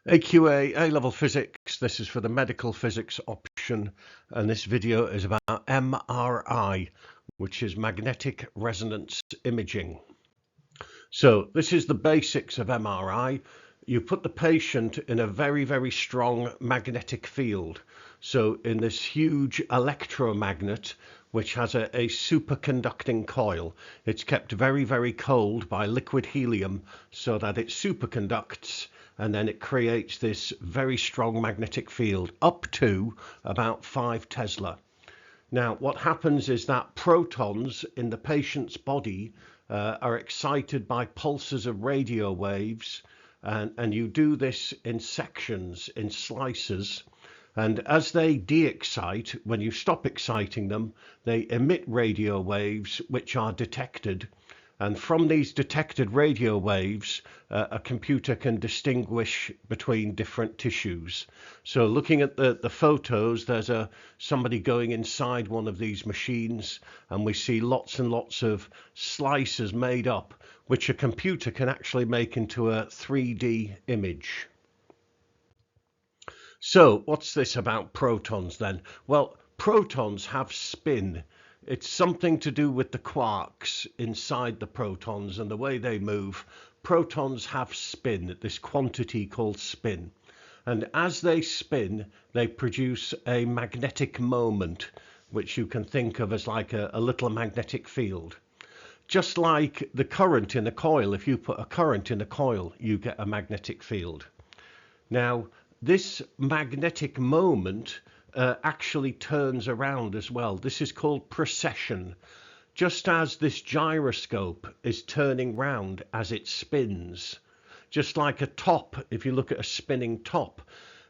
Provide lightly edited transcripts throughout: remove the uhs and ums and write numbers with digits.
AQA A-level physics. This is for the medical physics option, and this video is about MRI, which is magnetic resonance imaging. So this is the basics of MRI. You put the patient in a very, very strong magnetic field. So in this huge electromagnet, which has a superconducting coil, it's kept very, very cold by liquid helium so that it superconducts, and then it creates this very strong magnetic field up to about 5 Tesla. Now, what happens is that protons in the patient's body are excited by pulses of radio waves, and you do this in sections, in slices. And as they de-excite, when you stop exciting them, they emit radio waves which are detected. And from these detected radio waves, a computer can distinguish between different tissues. So looking at the photos, there's somebody going inside one of these machines, and we see lots and lots of slices made up, which a computer can actually make into a 3D image. So what's this about protons then? Well, protons have spin. It's something to do with the quarks inside the protons and the way they move. Protons have spin, this quantity called spin. And as they spin, they produce a magnetic moment, which you can think of as like a little magnetic field. Just like the current in a coil, if you put a current in a coil, you get a magnetic field. Now, this magnetic moment actually turns around as well. This is called precession. Just as this gyroscope is turning round as it spins, just like a top, if you look at a spinning top,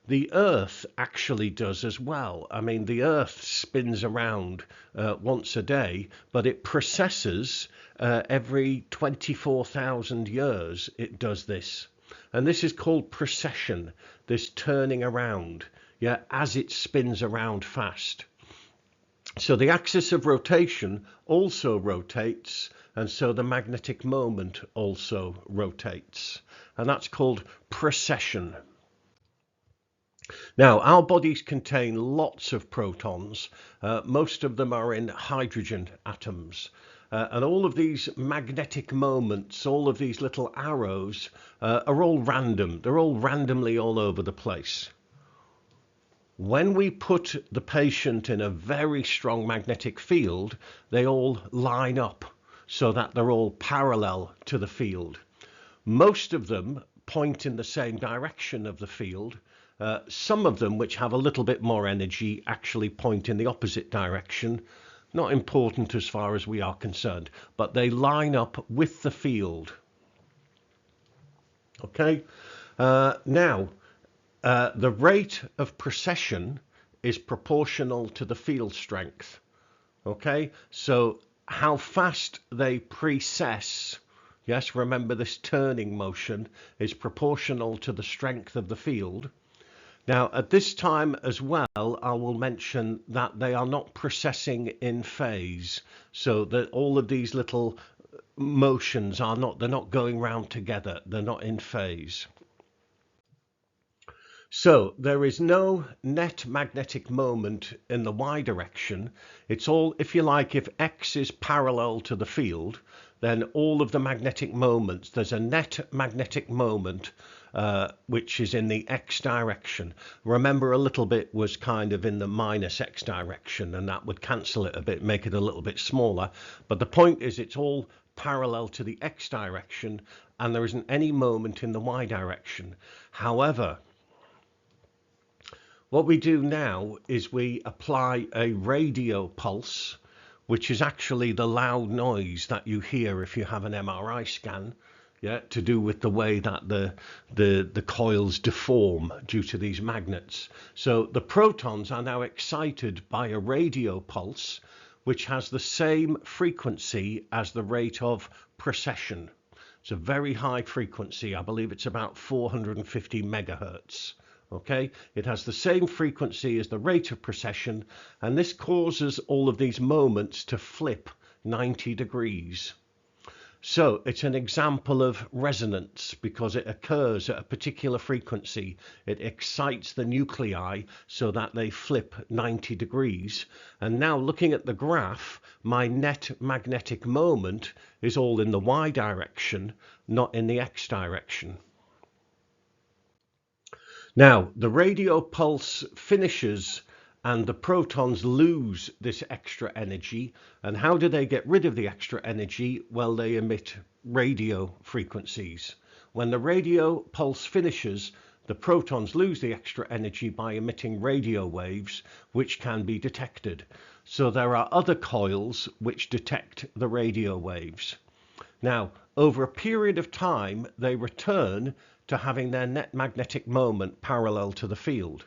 the Earth actually does as well. I mean, the Earth spins around once a day, but it precesses every 24,000 years. It does this. And this is called precession, this turning around, as it spins around fast. So the axis of rotation also rotates, and so the magnetic moment also rotates. And that's called precession. Now, our bodies contain lots of protons. Most of them are in hydrogen atoms. And all of these magnetic moments, all of these little arrows are all random. They're all randomly all over the place. When we put the patient in a very strong magnetic field, they all line up so that they're all parallel to the field. Most of them point in the same direction of the field. Some of them, which have a little bit more energy, actually point in the opposite direction. Not important as far as we are concerned, but they line up with the field. Okay, now the rate of precession is proportional to the field strength. Okay, so how fast they precess, yes, remember this turning motion is proportional to the strength of the field. Now, at this time as well, I will mention that they are not precessing in phase, so that all of these little motions they're not going round together, they're not in phase. So there is no net magnetic moment in the y direction. It's all, if you like, if x is parallel to the field, then all of the magnetic moments, there's a net magnetic moment which is in the x direction. Remember, a little bit was kind of in the minus x direction, and that would cancel it a bit, make it a little bit smaller. But the point is, it's all parallel to the x direction, and there isn't any moment in the y direction. However, what we do now is we apply a radio pulse, which is actually the loud noise that you hear if you have an MRI scan, to do with the way that the coils deform due to these magnets. So the protons are now excited by a radio pulse, which has the same frequency as the rate of precession. It's a very high frequency. I believe it's about 450 megahertz. Okay, it has the same frequency as the rate of precession, and this causes all of these moments to flip 90 degrees. So it's an example of resonance because it occurs at a particular frequency. It excites the nuclei so that they flip 90 degrees. And now looking at the graph, my net magnetic moment is all in the Y direction, not in the X direction. Now, the radio pulse finishes and the protons lose this extra energy. And how do they get rid of the extra energy? Well, they emit radio frequencies. When the radio pulse finishes, the protons lose the extra energy by emitting radio waves, which can be detected. So there are other coils which detect the radio waves. Now, over a period of time, they return to having their net magnetic moment parallel to the field.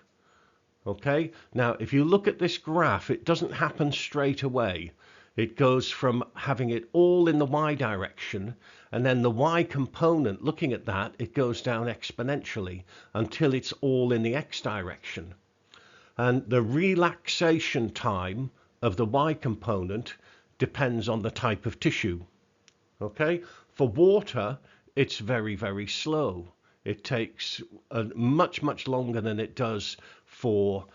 Okay, now if you look at this graph, it doesn't happen straight away. It goes from having it all in the Y direction, and then the Y component, looking at that, it goes down exponentially until it's all in the X direction. And the relaxation time of the Y component depends on the type of tissue. Okay, for water, it's very, very slow. It takes much longer than it does for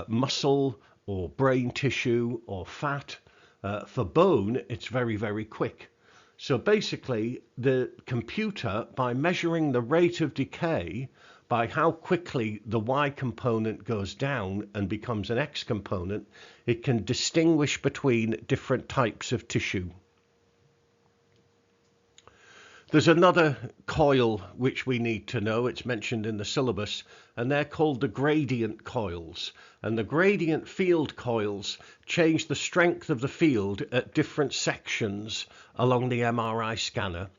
muscle or brain tissue or fat. For bone, it's very, very quick. So basically, the computer, by measuring the rate of decay, by how quickly the Y component goes down and becomes an X component, it can distinguish between different types of tissue. There's another coil which we need to know. It's mentioned in the syllabus, and they're called the gradient coils. And the gradient field coils change the strength of the field at different sections along the MRI scanner.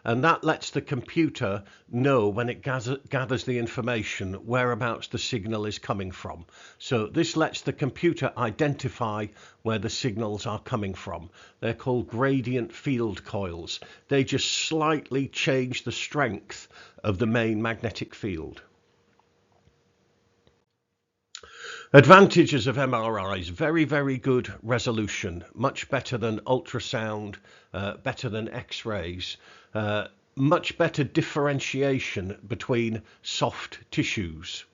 And that lets the computer know, when it gathers the information, whereabouts the signal is coming from. So this lets the computer identify where the signals are coming from. They're called gradient field coils. They just slightly change the strength of the main magnetic field. Advantages of MRIs: very, very good resolution, much better than ultrasound, better than X-rays, much better differentiation between soft tissues.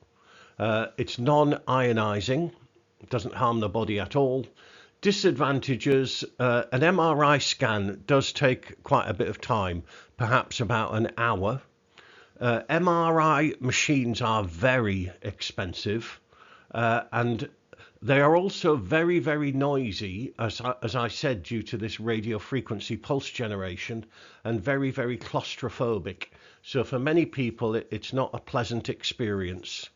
It's non-ionizing, it doesn't harm the body at all. Disadvantages: an MRI scan does take quite a bit of time, perhaps about an hour. MRI machines are very expensive. And they are also very, very noisy, as I said, due to this radio frequency pulse generation, and very, very claustrophobic. So for many people, it's not a pleasant experience.